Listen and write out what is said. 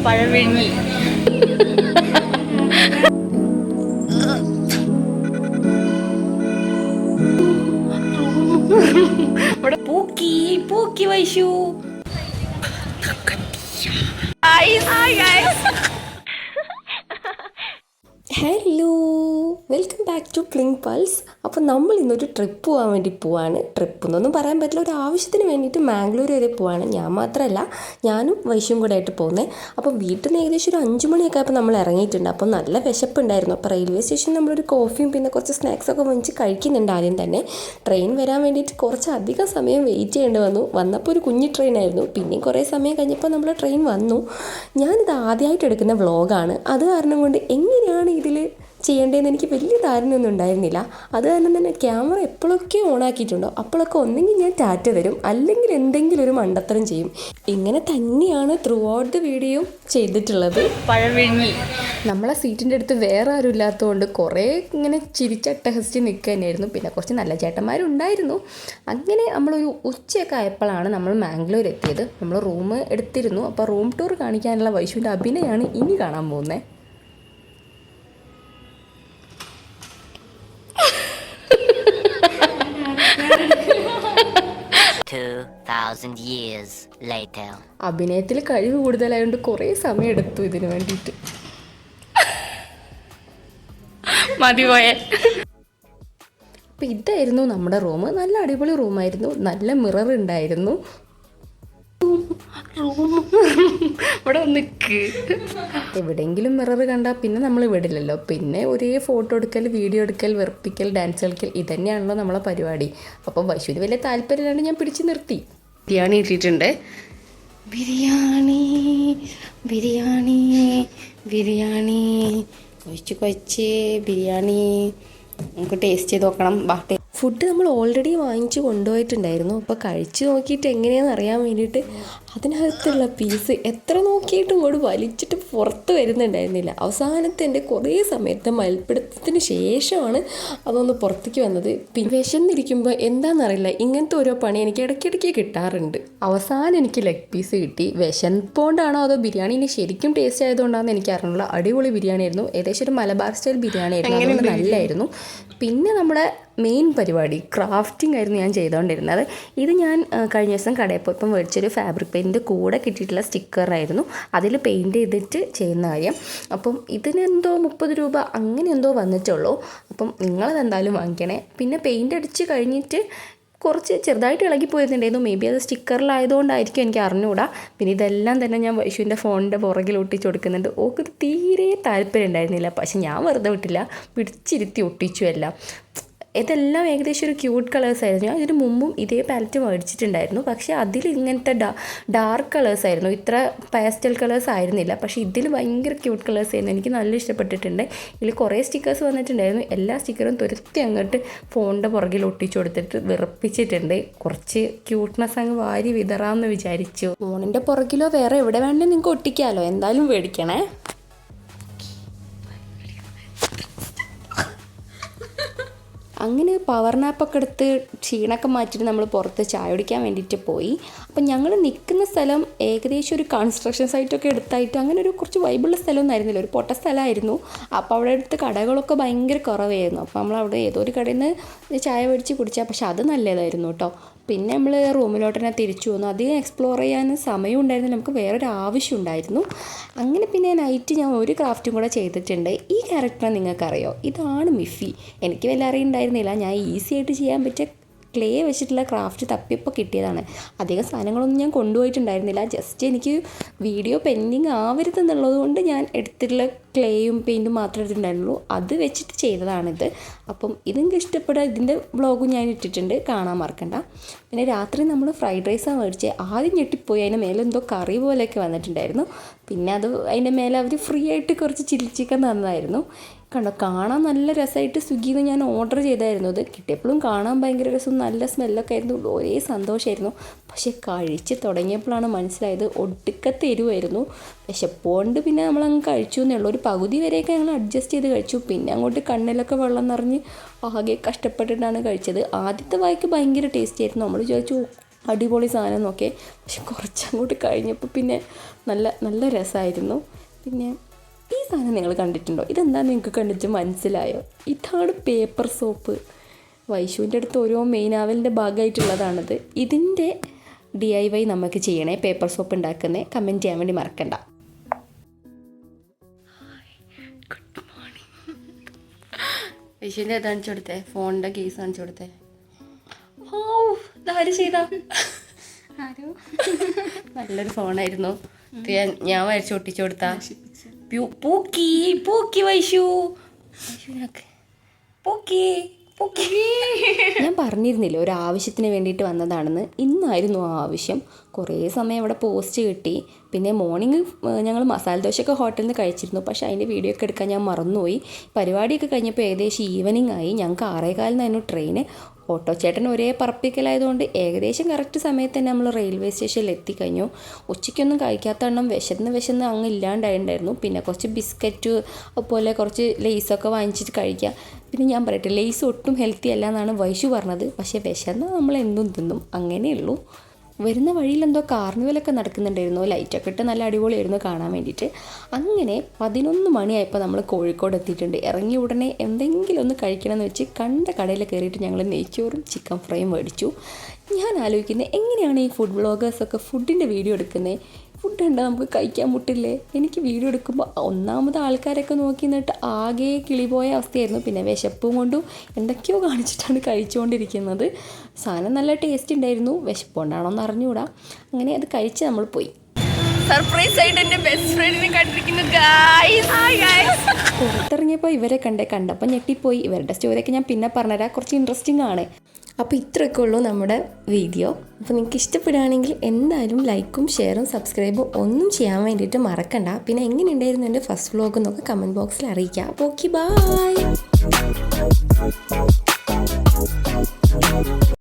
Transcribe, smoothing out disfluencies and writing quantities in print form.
പഴവിഴുങ്ങി. ഇവിടെ pookie pookie Vaishu. Hello, welcome back to Cling Pulse. അപ്പോൾ നമ്മൾ ഇന്നൊരു ട്രിപ്പ് പോകാൻ വേണ്ടി പോവാണ്. ട്രിപ്പ് എന്നൊന്നും പറയാൻ പറ്റില്ല, ഒരു ആവശ്യത്തിന് വേണ്ടിയിട്ട് മാംഗ്ലൂർ വരെ പോവാണ്. ഞാൻ മാത്രമല്ല, ഞാനും വൈശും കൂടെ ആയിട്ട് പോകുന്നത്. അപ്പം വീട്ടിൽ നിന്ന് ഏകദേശം ഒരു 5 മണിയൊക്കെ ആയപ്പോൾ നമ്മൾ ഇറങ്ങിയിട്ടുണ്ട്. അപ്പം നല്ല വിശപ്പുണ്ടായിരുന്നു. അപ്പോൾ റെയിൽവേ സ്റ്റേഷനിൽ നമ്മളൊരു കോഫിയും പിന്നെ കുറച്ച് സ്നാക്സൊക്കെ വാങ്ങിച്ച് കഴിക്കുന്നുണ്ട്. ആദ്യം തന്നെ ട്രെയിൻ വരാൻ വേണ്ടിയിട്ട് കുറച്ച് അധികം സമയം വെയിറ്റ് ചെയ്യേണ്ടി വന്നു. വന്നപ്പോൾ ഒരു കുഞ്ഞു ട്രെയിനായിരുന്നു. പിന്നെയും കുറേ സമയം കഴിഞ്ഞപ്പോൾ നമ്മൾ ട്രെയിൻ വന്നു. ഞാനിത് ആദ്യമായിട്ട് എടുക്കുന്ന വ്ളോഗാണ്. അത് കാരണം കൊണ്ട് എങ്ങനെയാണ് ഇതിൽ ചെയ്യേണ്ടതെന്ന് എനിക്ക് വലിയ ധാരണയൊന്നും ഉണ്ടായിരുന്നില്ല. അത് കാരണം തന്നെ ക്യാമറ എപ്പോഴൊക്കെ ഓണാക്കിയിട്ടുണ്ടോ അപ്പോഴൊക്കെ ഒന്നെങ്കിൽ ഞാൻ ടാറ്റ തരും, അല്ലെങ്കിൽ എന്തെങ്കിലും ഒരു മണ്ടത്തരം ചെയ്യും. ഇങ്ങനെ തന്നെയാണ് ത്രൂ ഔട്ട് ദ വീഡിയോ ചെയ്തിട്ടുള്ളത്. പഴവിഴുങ്ങി. നമ്മളെ സീറ്റിൻ്റെ അടുത്ത് വേറെ ആരും ഇല്ലാത്തതുകൊണ്ട് കുറേ ഇങ്ങനെ ചിരിച്ചട്ടഹസിച്ച് നിൽക്കുക തന്നെയായിരുന്നു. പിന്നെ കുറച്ച് നല്ല ചേട്ടന്മാരുണ്ടായിരുന്നു. അങ്ങനെ നമ്മളൊരു ഉച്ചയൊക്കെ ആയപ്പോഴാണ് നമ്മൾ മാംഗ്ലൂർ എത്തിയത്. നമ്മൾ റൂം എടുത്തിരുന്നു. അപ്പോൾ റൂം ടൂർ കാണിക്കാനുള്ള വൈശുവിൻ്റെ അഭിനയമാണ് ഇനി കാണാൻ പോകുന്നത്. അഭിനയത്തിൽ കഴിവ് കൂടുതലായതുകൊണ്ട് കുറേ സമയം എടുത്തു ഇതിനു വേണ്ടിയിട്ട്. മതിപോയ. അപ്പം ഇതായിരുന്നു നമ്മുടെ റൂം. നല്ല അടിപൊളി റൂമായിരുന്നു. നല്ല മിറർ ഉണ്ടായിരുന്നു. ഇവിടെ നിൽക്ക്. എവിടെയെങ്കിലും മിറർ കണ്ടാൽ പിന്നെ നമ്മൾ വിടില്ലല്ലോ. പിന്നെ ഒരേ ഫോട്ടോ എടുക്കൽ, വീഡിയോ എടുക്കൽ, വെറുപ്പിക്കൽ, ഡാൻസ് കളിക്കൽ, ഇതന്നെയാണല്ലോ നമ്മളെ പരിപാടി. അപ്പം വൈശുവിന് വലിയ താല്പര്യമില്ലാണ്ട് ഞാൻ പിടിച്ച് നിർത്തി. ബിരിയാണി ഇട്ടിട്ടുണ്ട്. ബിരിയാണി ബിരിയാണി ബിരിയാണി കൊച്ച് ബിരിയാണി നമുക്ക് ടേസ്റ്റ് ചെയ്ത് നോക്കണം. ഫുഡ് നമ്മൾ ഓൾറെഡി വാങ്ങിച്ച് കൊണ്ടുപോയിട്ടുണ്ടായിരുന്നു. അപ്പോൾ കഴിച്ച് നോക്കിയിട്ട് എങ്ങനെയാണെന്ന് അറിയാൻ വേണ്ടിയിട്ട് അതിനകത്തുള്ള പീസ് എത്ര നോക്കിയിട്ടും കൂടി വലിച്ചിട്ട് പുറത്ത് വരുന്നുണ്ടായിരുന്നില്ല. അവസാനത്തെ എൻ്റെ കുറേ സമയത്തെ മൽപ്പിടുത്തത്തിന് ശേഷമാണ് അതൊന്ന് പുറത്തേക്ക് വന്നത്. പിന്നെ വിശന്നിരിക്കുമ്പോൾ എന്താണെന്നറിയില്ല, ഇങ്ങനത്തെ ഓരോ പണി എനിക്ക് ഇടയ്ക്കിടയ്ക്ക് കിട്ടാറുണ്ട്. അവസാനം എനിക്ക് ലെഗ് പീസ് കിട്ടി. വിശപ്പോണ്ടാണോ അതോ ബിരിയാണി ശരിക്കും ടേസ്റ്റ് ആയതുകൊണ്ടാണെന്ന് എനിക്ക് അറിഞ്ഞുള്ള അടിപൊളി ബിരിയാണി ആയിരുന്നു. ഏകദേശം ഒരു മലബാർ സ്റ്റൈൽ ബിരിയാണി ആയിരുന്നു. അതുകൊണ്ട് നല്ലതായിരുന്നു. പിന്നെ നമ്മുടെ മെയിൻ പരിപാടി ക്രാഫ്റ്റിംഗ് ആയിരുന്നു ഞാൻ ചെയ്തുകൊണ്ടിരുന്നത്. ഇത് ഞാൻ കഴിഞ്ഞ ദിവസം കടയിൽ പോയപ്പം മേടിച്ചൊരു ഫാബ്രിക് പെയിൻറ്റിൻ്റെ കൂടെ കിട്ടിയിട്ടുള്ള സ്റ്റിക്കറായിരുന്നു. അതിൽ പെയിൻറ്റ് ചെയ്തിട്ട് ചെയ്യുന്ന കാര്യം. അപ്പം ഇതിനെന്തോ 30 രൂപ അങ്ങനെ എന്തോ വന്നിട്ടുള്ളൂ. അപ്പം നിങ്ങളതെന്തായാലും വാങ്ങിക്കണേ. പിന്നെ പെയിൻറ്റ് അടിച്ച് കഴിഞ്ഞിട്ട് കുറച്ച് ചെറുതായിട്ട് ഇളകിപ്പോയിട്ടുണ്ടായിരുന്നു. മേ ബി അത് സ്റ്റിക്കറിലായതുകൊണ്ടായിരിക്കും, എനിക്ക് അറിഞ്ഞുകൂടാ. പിന്നെ ഇതെല്ലാം തന്നെ ഞാൻ വൈശുവിൻ്റെ ഫോണിൻ്റെ പുറകിൽ ഒട്ടിച്ച് കൊടുക്കുന്നുണ്ട്. ഓക്ക് തീരെ താല്പര്യം ഉണ്ടായിരുന്നില്ല. പക്ഷെ ഞാൻ വെറുതെ വിട്ടില്ല, പിടിച്ചിരുത്തി ഒട്ടിച്ചു എല്ലാം. ഇതെല്ലാം ഏകദേശം ഒരു ക്യൂട്ട് കളേഴ്സായിരുന്നു. ഞാൻ ഇതിന് മുമ്പും ഇതേ പാലറ്റ് മേടിച്ചിട്ടുണ്ടായിരുന്നു. പക്ഷേ അതിൽ ഇങ്ങനത്തെ ഡാർക്ക് കളേഴ്സായിരുന്നു, ഇത്ര പാസ്റ്റൽ കളേഴ്സ് ആയിരുന്നില്ല. പക്ഷേ ഇതിൽ ഭയങ്കര ക്യൂട്ട് കളേഴ്സായിരുന്നു. എനിക്ക് നല്ല ഇഷ്ടപ്പെട്ടിട്ടുണ്ട്. ഇതിൽ കുറേ സ്റ്റിക്കേഴ്സ് വന്നിട്ടുണ്ടായിരുന്നു. എല്ലാ സ്റ്റിക്കറും തുരത്തി അങ്ങോട്ട് ഫോണിൻ്റെ പുറകിൽ ഒട്ടിച്ചു കൊടുത്തിട്ട് വിറപ്പിച്ചിട്ടുണ്ട്. കുറച്ച് ക്യൂട്ട്നെസ് അങ്ങ് വാരി വിതറാമെന്ന് വിചാരിച്ചു. ഫോണിൻ്റെ പുറകിലോ വേറെ എവിടെ വേണമെങ്കിൽ നിങ്ങൾക്ക് ഒട്ടിക്കാമല്ലോ. എന്തായാലും മേടിക്കണേ. അങ്ങനെ പവർ നാപ്പൊക്കെ എടുത്ത് ക്ഷീണമൊക്കെ മാറ്റിയിട്ട് നമ്മൾ പുറത്ത് ചായ കുടിക്കാൻ വേണ്ടിയിട്ട് പോയി. അപ്പം ഞങ്ങൾ നിൽക്കുന്ന സ്ഥലം ഏകദേശം ഒരു കൺസ്ട്രക്ഷൻ സൈറ്റൊക്കെ എടുത്തായിട്ട് അങ്ങനെ ഒരു കുറച്ച് വൈബുള്ള സ്ഥലമൊന്നും ആയിരുന്നില്ല, ഒരു പൊട്ട സ്ഥലമായിരുന്നു. അപ്പോൾ അവിടെ അടുത്ത് കടകളൊക്കെ ഭയങ്കര കുറവായിരുന്നു. അപ്പോൾ നമ്മളവിടെ ഏതോ ഒരു കടയിൽ നിന്ന് ചായ മേടിച്ച് കുടിച്ചാൽ, പക്ഷെ അത് നല്ലതായിരുന്നു കേട്ടോ. പിന്നെ നമ്മൾ റൂമിലോട്ട് തന്നെ തിരിച്ചു വന്നു. അധികം എക്സ്പ്ലോർ ചെയ്യാൻ സമയം ഉണ്ടായിരുന്നില്ല, നമുക്ക് വേറൊരു ആവശ്യം ഉണ്ടായിരുന്നു. അങ്ങനെ പിന്നെ നൈറ്റ് ഞാൻ ഒരു ക്രാഫ്റ്റും കൂടെ ചെയ്തിട്ടുണ്ട്. ഈ ക്യാരക്ടറെ നിങ്ങൾക്കറിയോ? ഇതാണ് മിഫി. എനിക്ക് വല്ല അറിയുണ്ടായിരുന്നില്ല. ഞാൻ ഈസി ആയിട്ട് ചെയ്യാൻ പറ്റിയ ക്ലേ വെച്ചിട്ടുള്ള ക്രാഫ്റ്റ് തപ്പിയപ്പോൾ കിട്ടിയതാണ്. അധികം സാധനങ്ങളൊന്നും ഞാൻ കൊണ്ടുപോയിട്ടുണ്ടായിരുന്നില്ല. ജസ്റ്റ് എനിക്ക് വീഡിയോ പെൻഡിങ് ആവരുത് എന്നുള്ളത് കൊണ്ട് ഞാൻ എടുത്തിട്ടുള്ള ക്ലേയും പെയിൻറ്റും മാത്രമേ എടുത്തിട്ടുണ്ടായിരുന്നുള്ളൂ. അത് വെച്ചിട്ട് ചെയ്തതാണിത്. അപ്പം ഇതെനിക്ക് ഇഷ്ടപ്പെടുക. ഇതിൻ്റെ വ്ളോഗും ഞാൻ ഇട്ടിട്ടുണ്ട്, കാണാൻ മറക്കണ്ട. പിന്നെ രാത്രി നമ്മൾ ഫ്രൈഡ് റൈസാണ് മേടിച്ചത്. ആദ്യം ഞെട്ടിപ്പോയി, അതിൻ്റെ മേലെ എന്തോ കറി പോലെയൊക്കെ വന്നിട്ടുണ്ടായിരുന്നു. പിന്നെ അത് അതിൻ്റെ മേലെ അവർ ഫ്രീ ആയിട്ട് കുറച്ച് ചില്ലി ചിക്കൻ തന്നതായിരുന്നു. കണ്ടോ, കാണാൻ നല്ല രസമായിട്ട് സ്വിഗ്ഗിയിൽ നിന്ന് ഞാൻ ഓർഡർ ചെയ്തായിരുന്നു. അത് കിട്ടിയപ്പോഴും കാണാൻ ഭയങ്കര രസവും നല്ല സ്മെല്ലൊക്കെ ആയിരുന്നു. ഒരേ സന്തോഷമായിരുന്നു. പക്ഷേ കഴിച്ച് തുടങ്ങിയപ്പോഴാണ് മനസ്സിലായത് ഒടുക്കത്തെ എരിവായിരുന്നു. വിശപ്പോണ്ട് പിന്നെ നമ്മളങ്ങ് കഴിച്ചു എന്നേ ഉള്ളൂ. ഒരു പകുതി വരെയൊക്കെ ഞങ്ങൾ അഡ്ജസ്റ്റ് ചെയ്ത് കഴിച്ചു. പിന്നെ അങ്ങോട്ട് കണ്ണിലൊക്കെ വെള്ളം നിറഞ്ഞ് ആകെ കഷ്ടപ്പെട്ടിട്ടാണ് കഴിച്ചത്. ആദ്യത്തെ വായ്ക്ക് ഭയങ്കര ടേസ്റ്റ് ആയിരുന്നു. നമ്മൾ വിചാരിച്ചു അടിപൊളി സാധനം നോക്കേ. പക്ഷെ കുറച്ചങ്ങോട്ട് കഴിഞ്ഞപ്പോൾ പിന്നെ നല്ല നല്ല രസമായിരുന്നു. പിന്നെ ഈ സാധനം നിങ്ങൾ കണ്ടിട്ടുണ്ടോ? ഇതെന്താണെന്ന് നിങ്ങൾക്ക് കണ്ടിട്ട് മനസ്സിലായോ? ഇതാണ് പേപ്പർ സോപ്പ്. വൈശുവിൻ്റെ അടുത്ത് ഓരോ മെയിനാവലിൻ്റെ ഭാഗമായിട്ടുള്ളതാണിത്. ഇതിൻ്റെ DIY നമുക്ക് ചെയ്യണേ, പേപ്പർ സോപ്പ് ഉണ്ടാക്കുന്നത്. കമൻറ്റ് ചെയ്യാൻ വേണ്ടി മറക്കണ്ട. Good morning. വൈശുവിൻ്റെ കാണിച്ചു കൊടുത്തേ, ഫോണിൻ്റെ കേസ് കാണിച്ചു കൊടുത്തേ. ഓ ഇതാര് ചെയ്താ? ആരോ നല്ലൊരു ഫോണായിരുന്നു. ഞാൻ വരച്ച് ഒട്ടിച്ചു കൊടുത്താ. പൂക്കി പൂക്കി വൈശു, പൂക്കി പൂക്കി. ഞാൻ പറഞ്ഞിരുന്നില്ല ഒരു ആവശ്യത്തിന് വേണ്ടിയിട്ട് വന്നതാണെന്ന്. ഇന്നായിരുന്നു ആ ആവശ്യം. കുറേ സമയം അവിടെ പോസ്റ്റ് കിട്ടി. പിന്നെ മോർണിംഗ് ഞങ്ങൾ മസാല ദോശയൊക്കെ ഹോട്ടലിൽ നിന്ന് കഴിച്ചിരുന്നു. പക്ഷേ അതിൻ്റെ വീഡിയോ ഒക്കെ എടുക്കാൻ ഞാൻ മറന്നുപോയി. പരിപാടിയൊക്കെ കഴിഞ്ഞപ്പോൾ ഏകദേശം ഈവനിങ് ആയി. ഞങ്ങൾക്ക് 6:15 ട്രെയിന്. ഓട്ടോ ചേട്ടൻ ഒരേ പറപ്പിക്കലായതുകൊണ്ട് ഏകദേശം കറക്റ്റ് സമയത്ത് തന്നെ നമ്മൾ റെയിൽവേ സ്റ്റേഷനിൽ എത്തിക്കഴിഞ്ഞു. ഉച്ചയ്ക്കൊന്നും കഴിക്കാത്തവണ്ണം വിശന്ന് അങ്ങ് ഇല്ലാണ്ടായിട്ടുണ്ടായിരുന്നു. പിന്നെ കുറച്ച് ബിസ്ക്കറ്റ് അതുപോലെ കുറച്ച് ലേസൊക്കെ വാങ്ങിച്ചിട്ട് കഴിക്കുക. പിന്നെ ഞാൻ പറയട്ടെ, ലേസ് ഒട്ടും ഹെൽത്തി അല്ല എന്നാണ് വൈശു പറഞ്ഞത്. പക്ഷേ വിശന്നാൽ നമ്മൾ എന്തും തിന്നും, അങ്ങനെയുള്ളൂ. വരുന്ന വഴിയിൽ എന്തോ കാർണിവലൊക്കെ നടക്കുന്നുണ്ടായിരുന്നു. ലൈറ്റൊക്കെ ഇട്ട് നല്ല അടിപൊളിയായിരുന്നു കാണാൻ വേണ്ടിയിട്ട്. അങ്ങനെ 11 മണിയായപ്പോൾ നമ്മൾ കോഴിക്കോട് എത്തിയിട്ടുണ്ട്. ഇറങ്ങിയ ഉടനെ എന്തെങ്കിലും ഒന്ന് കഴിക്കണമെന്ന് വെച്ച് കണ്ട കടയിൽ കയറിയിട്ട് ഞങ്ങൾ നെയ്ച്ചോറും ചിക്കൻ ഫ്രൈയും മേടിച്ചു. ഞാൻ ആലോചിക്കുന്നത്, എങ്ങനെയാണ് ഈ ഫുഡ് വ്ളോഗേഴ്സൊക്കെ ഫുഡിൻ്റെ വീഡിയോ എടുക്കുന്നത്? ഫുഡ് കണ്ടാൽ നമുക്ക് കഴിക്കാൻ മുട്ടില്ലേ? എനിക്ക് വീഡിയോ എടുക്കുമ്പോൾ ഒന്നാമത് ആൾക്കാരൊക്കെ നോക്കി നിന്നിട്ട് ആകെ കിളിപോയ അവസ്ഥയായിരുന്നു. പിന്നെ വിശപ്പും കൊണ്ടും എന്തൊക്കെയോ കാണിച്ചിട്ടാണ് കഴിച്ചുകൊണ്ടിരിക്കുന്നത്. സാധനം നല്ല ടേസ്റ്റ് ഉണ്ടായിരുന്നു. വിശപ്പുകൊണ്ടാണോ എന്ന് അറിഞ്ഞുകൂടാ. അങ്ങനെ അത് കഴിച്ച് നമ്മൾ പോയി. സർപ്രൈസ് ആയിട്ട് എൻ്റെ ബെസ്റ്റ് ഫ്രണ്ടിനെ കണ്ടിരിക്കുന്നു. പുറത്തിറങ്ങിയപ്പോൾ ഇവരെ കണ്ടപ്പോൾ ഞെട്ടിപ്പോയി. ഇവരുടെ സ്റ്റോറിയൊക്കെ ഞാൻ പിന്നെ പറഞ്ഞുതരാം, കുറച്ച് ഇൻട്രസ്റ്റിംഗ് ആണ്. അപ്പോൾ ഇത്രയൊക്കെ ഉള്ളൂ നമ്മുടെ വീഡിയോ. അപ്പോൾ നിങ്ങൾക്ക് ഇഷ്ടപ്പെടുകയാണെങ്കിൽ എന്തായാലും ലൈക്കും ഷെയറും സബ്സ്ക്രൈബും ഒന്നും ചെയ്യാൻ വേണ്ടിയിട്ട് മറക്കണ്ട. പിന്നെ എങ്ങനെയുണ്ടായിരുന്നു എൻ്റെ ഫസ്റ്റ് വ്ലോഗ് എന്നൊക്കെ കമൻറ്റ് ബോക്സിൽ അറിയിക്കുക. അപ്പോൾ ഓക്കെ, ബൈ.